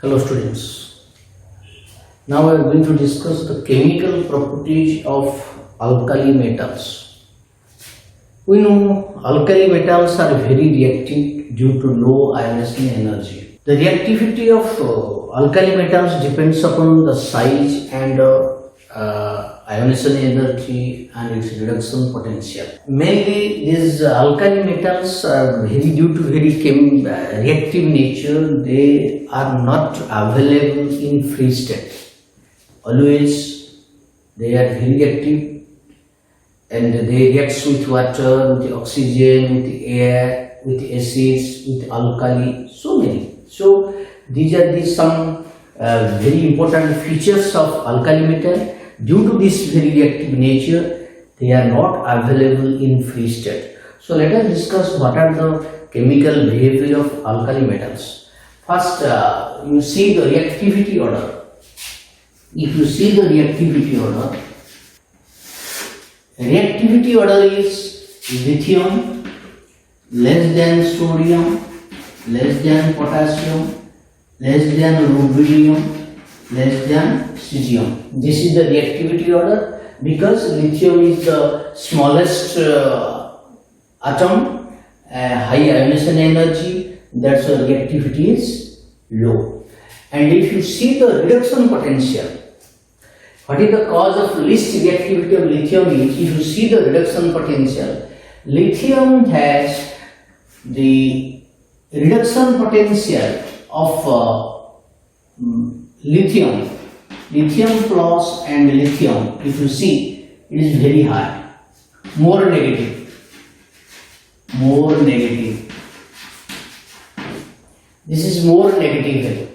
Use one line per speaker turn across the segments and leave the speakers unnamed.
Hello students, now we are going to discuss the chemical properties of alkali metals. We know alkali metals are very reactive due to low ionizing energy. The reactivity of alkali metals depends upon the size and ionization energy and its reduction potential. Mainly these alkali metals are due to very reactive nature. They are not available in free state. Always they are very reactive and they react with water, with oxygen, with air, with acids, with alkali, so many. So these are some very important features of alkali metal. Due to this very reactive nature, they are not available in free state. So let us discuss what are the chemical behavior of alkali metals. First, you see the reactivity order. If you see the reactivity order is lithium less than sodium, less than potassium, less than rubidium, less than cesium. This is the reactivity order because lithium is the smallest atom, high ionization energy, that's why reactivity is low. And if you see the reduction potential, what is the cause of least reactivity of lithium is, if you see the reduction potential, lithium has the reduction potential of lithium plus and lithium, if you see, it is very high, more negative. This is more negative value.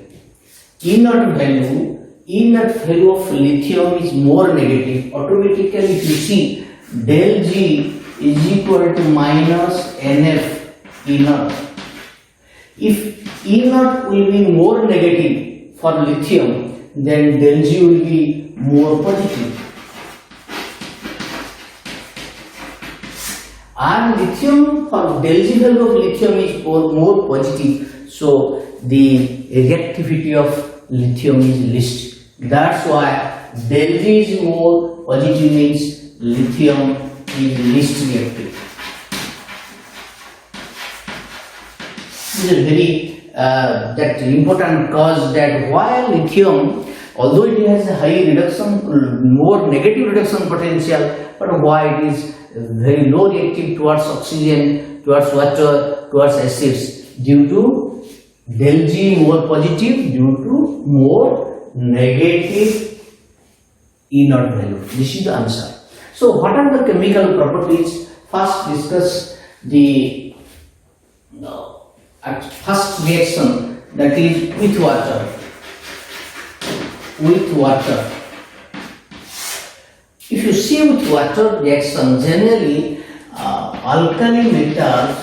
Inert value of lithium is more negative. Automatically, if you see, del G is equal to minus NF inert. If inert will be more negative for lithium, then del G will be more positive. And lithium, for del G value of lithium is more positive, so the reactivity of lithium is least. That's why del G is more positive means lithium is least reactive. This is a very that important cause that while lithium, although it has a high reduction, more negative reduction potential, but why it is very low reactive towards oxygen, towards water, towards acids, due to del G more positive, due to more negative inert value. This is the answer. So what are the chemical properties? First discuss the first reaction, that is with water. If you see with water reaction, generally alkali metals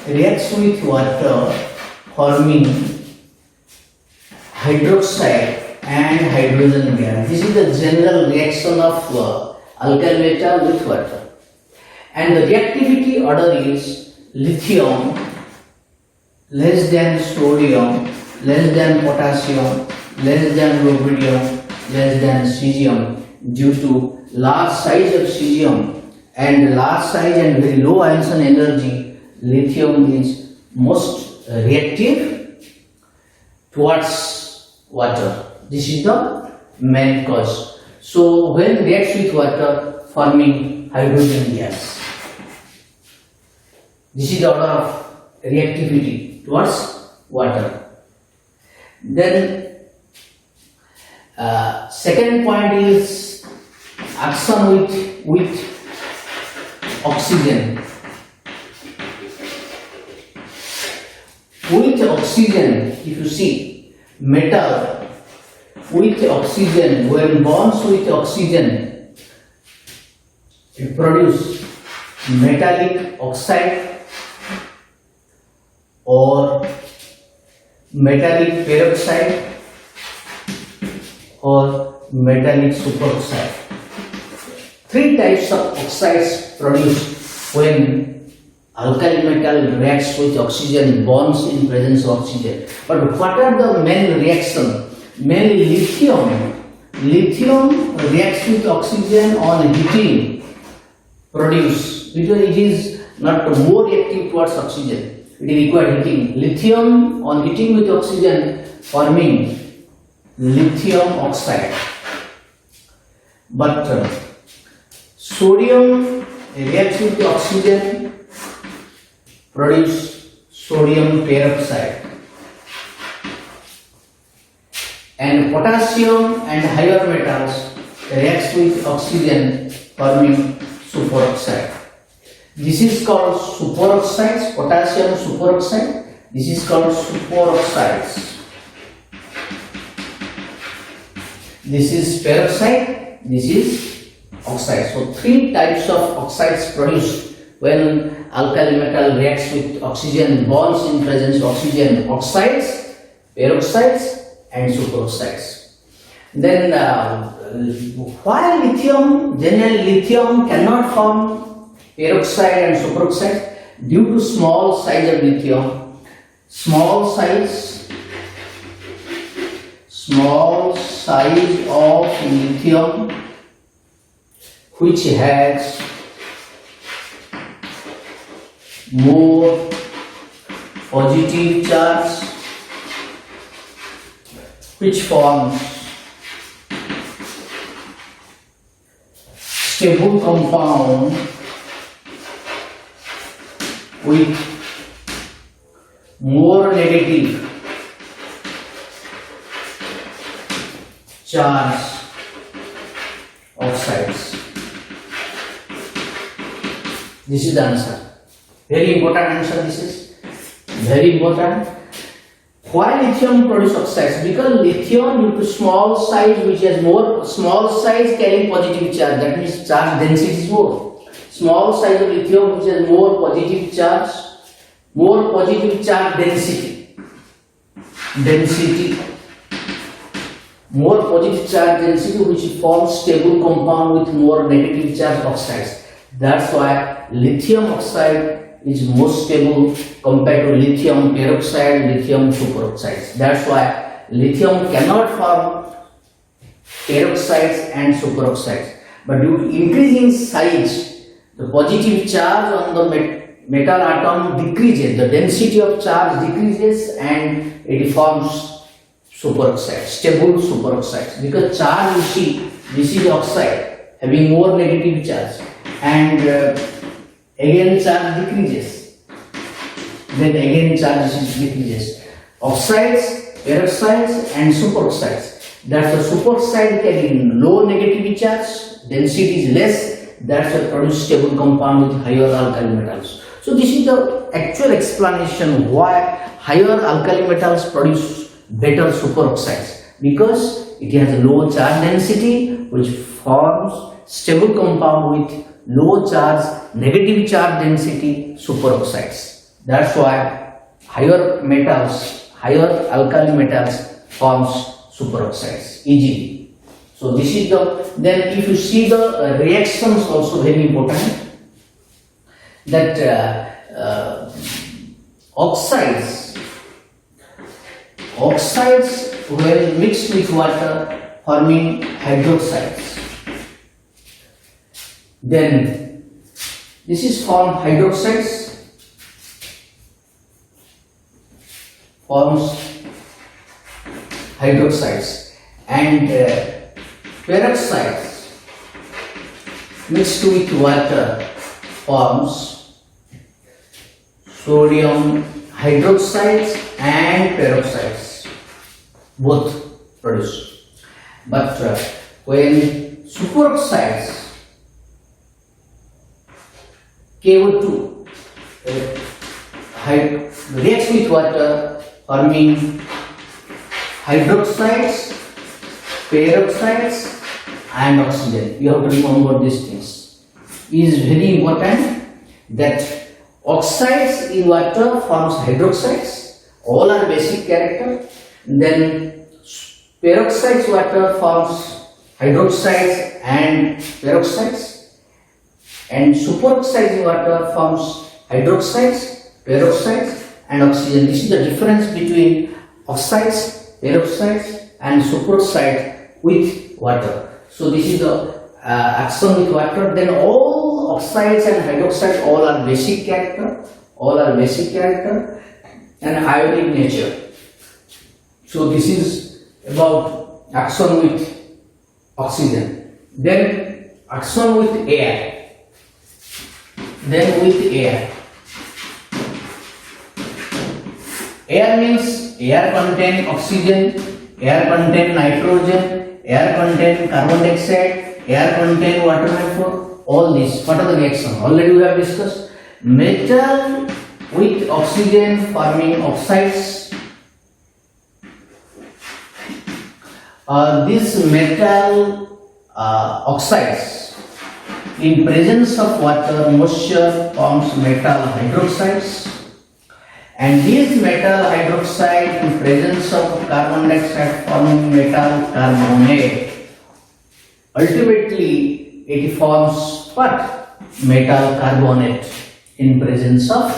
reacts with water forming hydroxide and hydrogen gas. This is the general reaction of alkali metal with water. And the reactivity order is lithium less than sodium, less than potassium, less than rubidium, less than cesium. Due to large size of cesium and large size and very low ionization energy, lithium is most reactive towards water. This is the main cause. So when reacts with water, forming hydrogen gas. This is the order of reactivity towards water. Then second point is action with oxygen. With oxygen, if you see, metal with oxygen, when bonds with oxygen, it produce metallic oxide or metallic peroxide or metallic superoxide. Three types of oxides produced when alkali metal reacts with oxygen, bonds in presence of oxygen. But what are the main reaction? Mainly lithium. Lithium reacts with oxygen on heating, produce, because it is not more reactive towards oxygen. It requires heating. Lithium on heating with oxygen forming lithium oxide. But sodium reacts with the oxygen, produce sodium peroxide. And potassium and higher metals reacts with oxygen forming superoxide. This is called superoxides, potassium superoxide. This is called superoxides. This is peroxide, this is oxide. So three types of oxides produced when alkali metal reacts with oxygen, bonds in presence of oxygen, oxides, peroxides and superoxides. Then why lithium, generally lithium cannot form peroxide and superoxide due to small size of lithium. Small size of lithium which has more positive charge, which forms stable compound with more negative charge oxides. This is the answer. Very important answer. This is very important. Why lithium produce oxides? Because lithium due to small size, which has more small size carrying positive charge, that means charge density is more. Small size of lithium which has more positive charge density, more positive charge density, which forms stable compound with more negative charge oxides. That's why lithium oxide is more stable compared to lithium peroxide, lithium superoxides. That's why lithium cannot form peroxides and superoxides. But due to increasing size, the positive charge on the metal atom decreases, the density of charge decreases and it forms superoxide, stable superoxides. Because charge, you see, this is oxide having more negative charge, and again charge decreases, then again charge decreases. Oxides, peroxides and superoxides. That's the superoxide carrying low negative charge, density is less, that's a produce stable compound with higher alkali metals. So this is the actual explanation why higher alkali metals produce better superoxides, because it has a low charge density which forms stable compound with low charge, negative charge density superoxides. That's why higher alkali metals forms superoxides easily. So this is the, then if you see the reactions also very important, that oxides when mixed with water forming hydroxides, then this is formed hydroxides, and peroxides mixed with water forms sodium hydroxides and peroxides, both produce. But when superoxides KO2 reacts with water forming hydroxides, peroxides and oxygen. You have to remember these things. It is very important that oxides in water forms hydroxides, all are basic character. Then peroxides water forms hydroxides and peroxides, and superoxides water forms hydroxides, peroxides and oxygen. This is the difference between oxides, peroxides and superoxides with water. So this is the action with water. Then all oxides and hydroxides all are basic character, and ionic nature. So this is about action with oxygen. Then action with air. Air means air contain oxygen, air contain nitrogen, air contain carbon dioxide, air contain water vapor. All this. What are the reactions? Already we have discussed. Metal with oxygen forming oxides. This metal oxides in presence of water moisture forms metal hydroxides, and these metal hydroxide in presence of carbon dioxide forming metal carbonate. Ultimately it forms what? Metal carbonate in presence of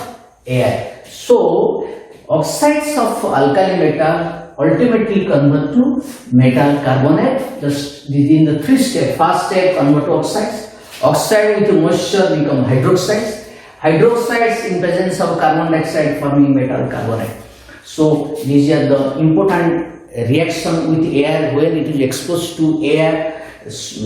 air. So oxides of alkali metal ultimately convert to metal carbonate. Just within the three steps. First step, convert to oxides. Oxide with moisture become hydroxides. Hydroxides in presence of carbon dioxide forming metal carbonate. So these are the important reaction with air when it is exposed to air,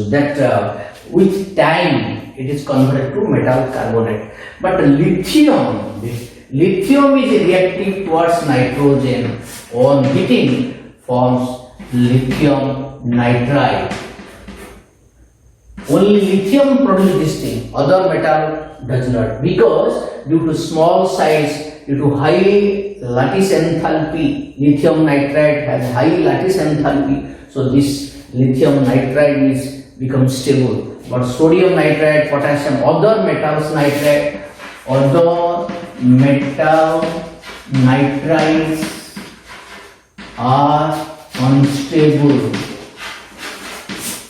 that with time it is converted to metal carbonate. But lithium is reactive towards nitrogen. On heating forms lithium nitride. Only lithium produces this thing, other metal does not, because due to small size, due to high lattice enthalpy, lithium nitride has high lattice enthalpy, so this lithium nitride is becomes stable. But sodium nitride, potassium, other metals nitride, other metal nitrides are unstable.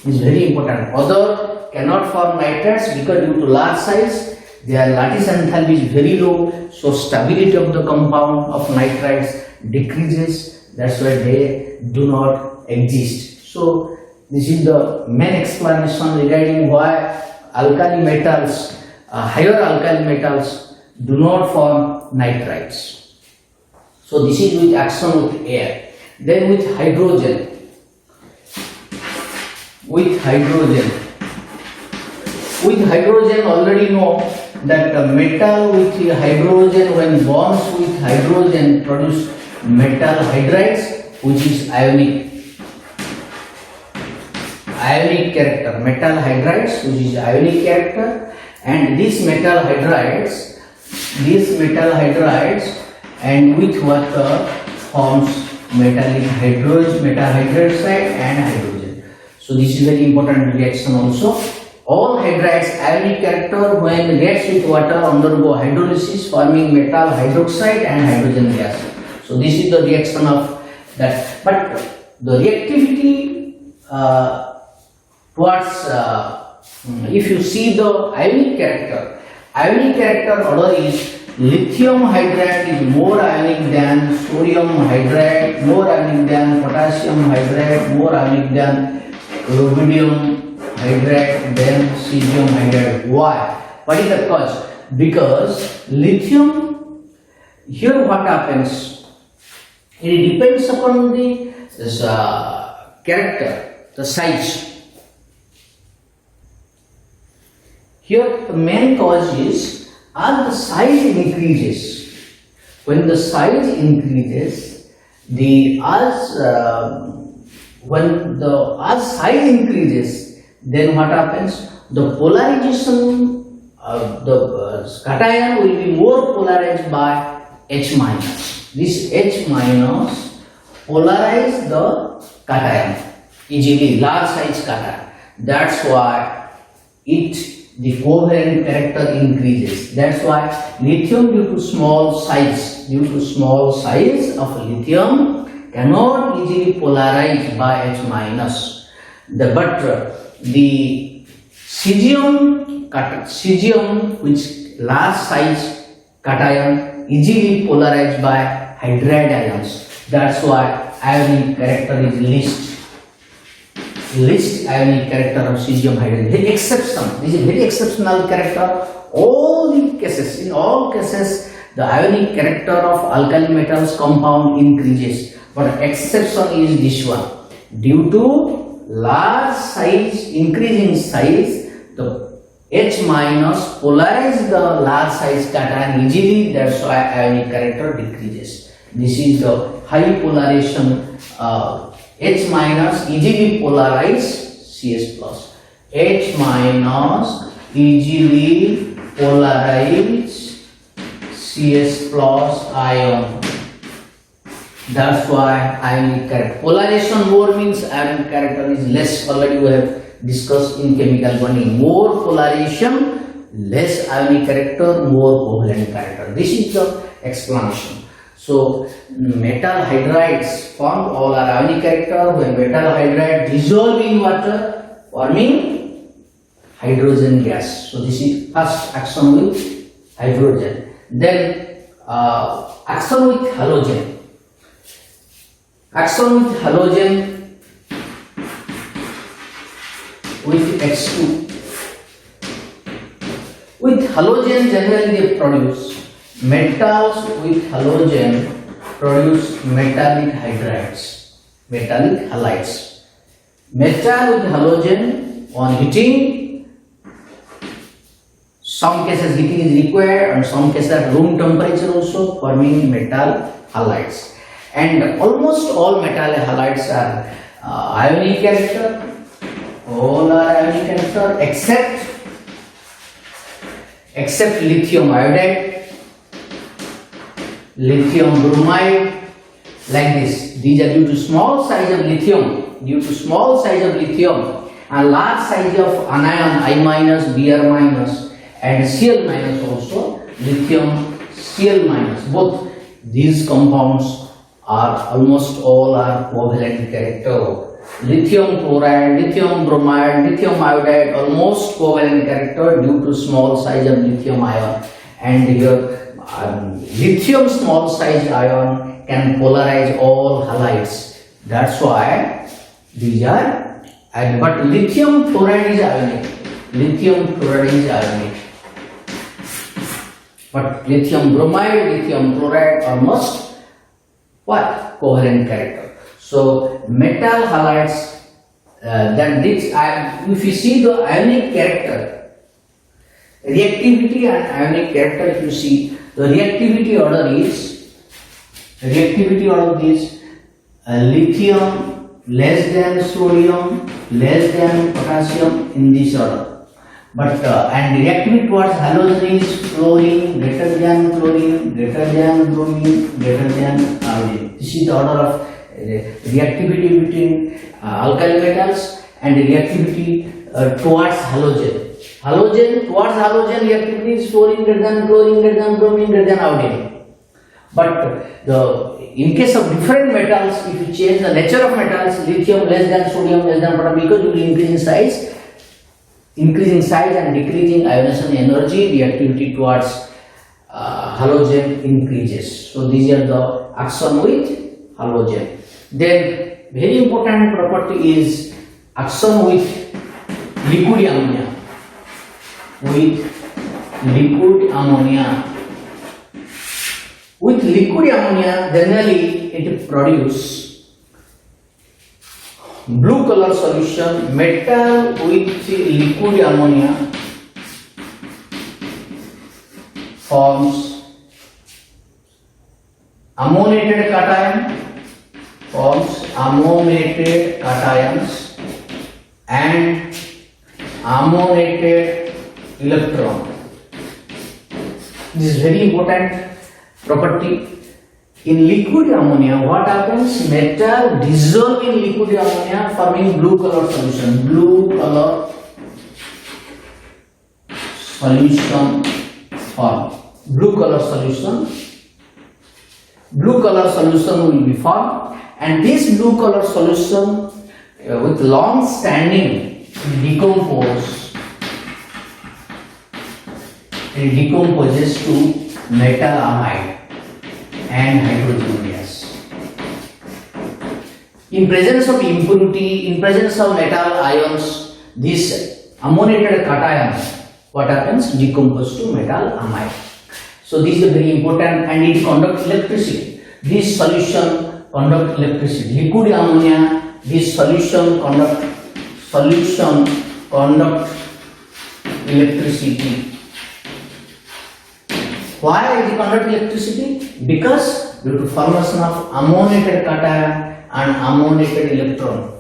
Is very important. Other cannot form nitrates because due to large size, their lattice enthalpy is very low, so stability of the compound of nitrites decreases. That's why they do not exist. So this is the main explanation regarding why alkali metals, higher alkali metals do not form nitrites. So this is with action with air. Then with hydrogen. With hydrogen already know that metal with hydrogen, when bonds with hydrogen, produce metal hydrides, which is ionic character. Metal hydrides, which is ionic character, and these metal hydrides and with water forms metallic hydroxide and hydrogen. So this is very important reaction also. All hydrides ionic character, when reacts with water, undergo hydrolysis forming metal hydroxide and hydrogen gas. So this is the reaction of that. But the reactivity towards if you see the ionic character order is lithium hydride is more ionic than sodium hydride, more ionic than potassium hydride, more ionic than rubidium hydride, then cesium hydride. Why? What is the cause? Because lithium, here what happens, it depends upon the character, the size. Here the main cause is as the size increases. When the size increases, as size increases, then what happens? The polarization of the cation will be more polarized by H minus. This H minus polarize the cation easily, large size cation. That's why the covalent character increases. That's why lithium, due to small size of lithium, cannot easily polarize by H minus. But the cesium, which large size cation easily polarized by hydride ions. That's why ionic character is least ionic character of cesium hydrogen. Very exceptional. This is very exceptional character. In all cases, the ionic character of alkali metals compound increases, but exception is this one. Due to large size, increasing size, the H minus polarize the large size cation easily. That's why ionic character decreases. This is the high polarization. H minus easily polarize CS plus. H minus easily polarize CS plus ion. That's why ionic character. Polarization more means ionic character is less. Already we have discussed in chemical bonding. More polarization, less ionic character, more covalent character. This is the explanation. So metal hydrides form all are ionic character. When metal hydride dissolve in water, forming hydrogen gas. So this is first action with hydrogen. Then action with halogen. Action with halogen with H2. With halogen generally they produce metals with halogen produce metallic hydrides, metallic halides. Metal with halogen on heating, some cases heating is required and some cases at room temperature also, forming metal halides. And almost all metal halides are ionic character. All are ionic character except lithium iodide, lithium bromide, like this. These are due to small size of lithium, and large size of anion I minus, Br minus, and Cl minus also, lithium Cl minus. Both these compounds are almost all are covalent character. Lithium chloride, lithium bromide, lithium iodide, almost covalent character due to small size of lithium ion. And here lithium small size ion can polarize all halides. That's why these are, but lithium chloride is ionic. But lithium bromide, lithium chloride are most what? Covalent character. So metal halides if you see the ionic character, reactivity and ionic character, if you see the reactivity order is lithium less than sodium less than potassium in this order. But and reactivity towards halogen is fluorine greater than chlorine greater than bromine greater than iodine. This is the order of reactivity between alkali metals and reactivity towards halogen. Towards halogen reactivity is fluorine greater than chlorine greater than bromine greater than iodine. But in case of different metals, if you change the nature of metals, lithium less than sodium less than potassium, because you will increasing size and decreasing ionization energy, reactivity towards halogen increases. So these are the action with halogen. Then very important property is action with liquid ammonia. With liquid ammonia, generally it produces blue color solution. Metal with liquid ammonia forms ammoniated cations and ammoniated electron. This is very important property. In liquid ammonia, what happens? Metal dissolve in liquid ammonia forming blue color solution. Blue color solution will be formed, and this blue color solution with long standing decomposes to metal amide and hydrogen gas. In presence of impurity, in presence of metal ions, this ammoniated cation, what happens? Decompose to metal amide. So this is very important, and it conducts electricity. This solution conduct electricity. Liquid ammonia, this solution conduct electricity. Why it conduct electricity? Because due to formation of ammoniated cation and ammoniated electron.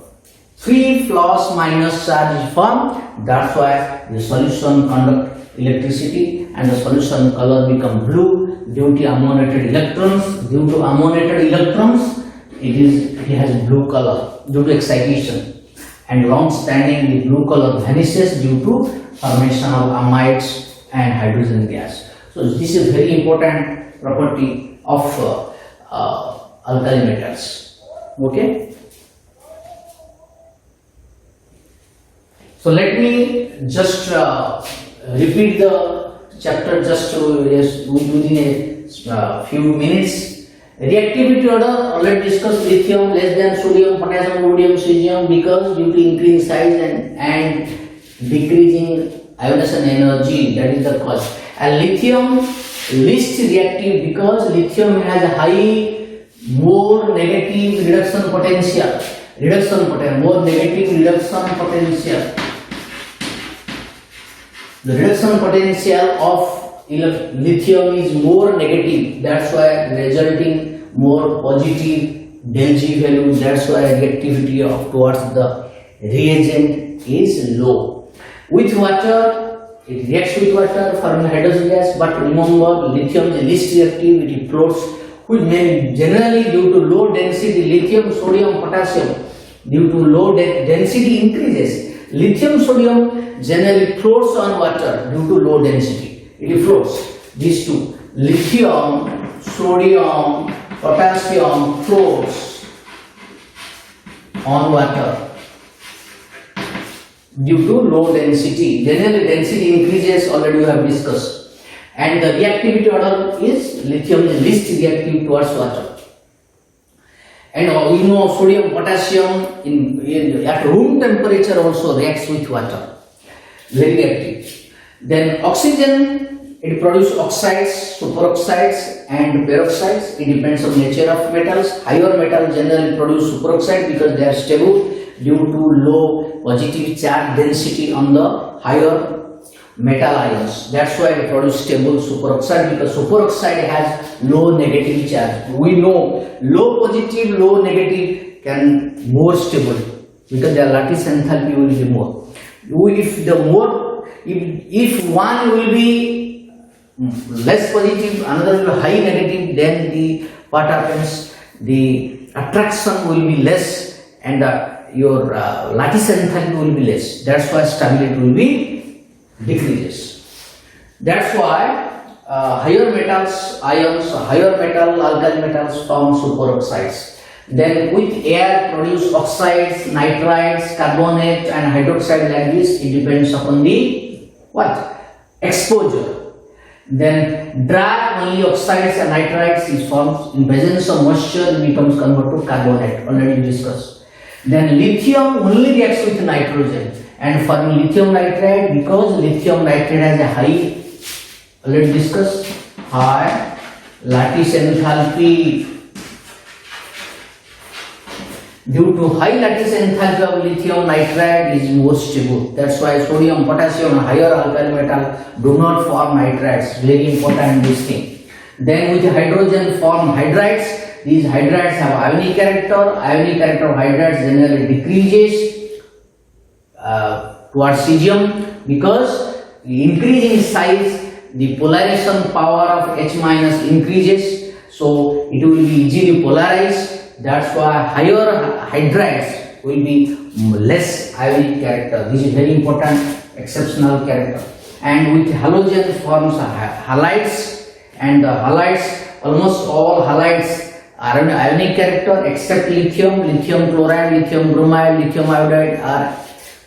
3 plus minus charge is formed. That's why the solution conduct electricity and the solution color become blue due to ammoniated electrons. Due to ammoniated electrons, it has blue color due to excitation, and long standing the blue color vanishes due to formation of amides and hydrogen gas. So this is very important property of alkali metals. Okay. So let me just repeat the chapter just within a few minutes. Reactivity order already discussed. Lithium less than sodium, potassium, rhodium, cesium, because due to increasing size and decreasing ionization energy, that is the cause. And lithium least reactive because lithium has a high more negative reduction potential. More negative reduction potential. The reduction potential of lithium is more negative. That's why resulting more positive del G value. That's why reactivity towards the reagent is low. With water, it reacts with water, forming hydrogen gas. But remember, lithium is least reactive. It floats, which may generally due to low density lithium, sodium, potassium. Due to low density increases. Lithium, sodium generally floats on water due to low density. It floats. These two, lithium, sodium, potassium floats on water due to low density. Generally density increases, already we have discussed. And the reactivity order is lithium is least reactive towards water. And we know sodium, potassium at room temperature also reacts with water. Very reactive. Then oxygen, it produces oxides, superoxides and peroxides. It depends on nature of metals. Higher metals generally produce superoxide because they are stable due to low positive charge density on the higher metal ions. That's why they produce stable superoxide, because superoxide has low negative charge. We know low positive, low negative can more stable because their lattice enthalpy will be more. If one will be less positive, another will be high negative, then what happens? The attraction will be less and your lattice enthalpy will be less. That's why stability will be decreases. That's why higher metals ions, higher metal alkali metals form superoxides. Then with air produce oxides, nitrides, carbonate and hydroxide like this. It depends upon the what? Exposure. Then dry only oxides and nitrides is formed. In presence of moisture it becomes converted to carbonate, already discussed. Then lithium only reacts with nitrogen and form lithium nitride, because lithium nitride has a high, already discussed, high lattice enthalpy. Due to high lattice enthalpy of lithium nitride is more stable. That's why sodium, potassium, higher alkali metal do not form nitrides. Very important this thing. Then with hydrogen form hydrides. These hydrides have ionic character. Ionic character of hydrides generally decreases towards cesium, because increasing size the polarization power of H minus increases, so it will be easily polarized. That's why higher hydrides will be less ionic character. This is very important, exceptional character. And with halogen forms halides, and the halides, almost all halides are an ionic character except lithium. Lithium chloride, lithium bromide, lithium iodide are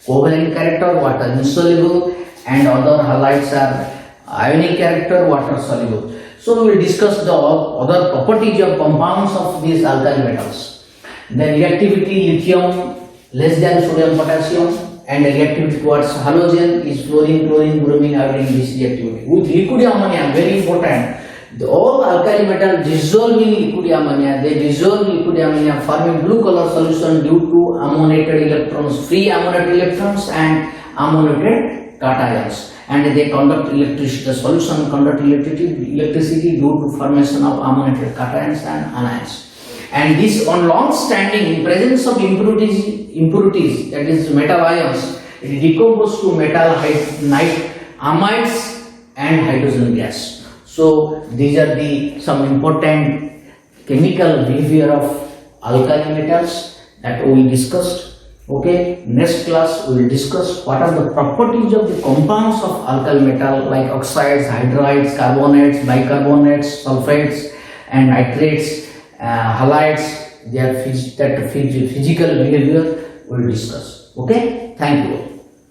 covalent character, water insoluble, and other halides are ionic character, water soluble. So we will discuss the other properties of compounds of these alkali metals. Then reactivity, lithium less than sodium potassium, and reactivity towards halogen is fluorine, chlorine, bromine, iodine, this reactivity. With liquid ammonia, very important. All alkali metals dissolve in liquid ammonia. They dissolve liquid ammonia forming blue color solution due to ammoniated electrons, free ammoniated electrons and ammoniated cations. And they conduct electricity. The solution conduct electricity due to formation of ammoniated cations and anions. And this on long standing in presence of impurities, that is metal ions, it decomposes to metal amides and hydrogen gas. So these are the some important chemical behavior of alkali metals that we discussed. Okay, next class we will discuss what are the properties of the compounds of alkali metal like oxides, hydrides, carbonates, bicarbonates, sulfates and nitrates, halides, their physical behavior we will discuss. Okay, thank you.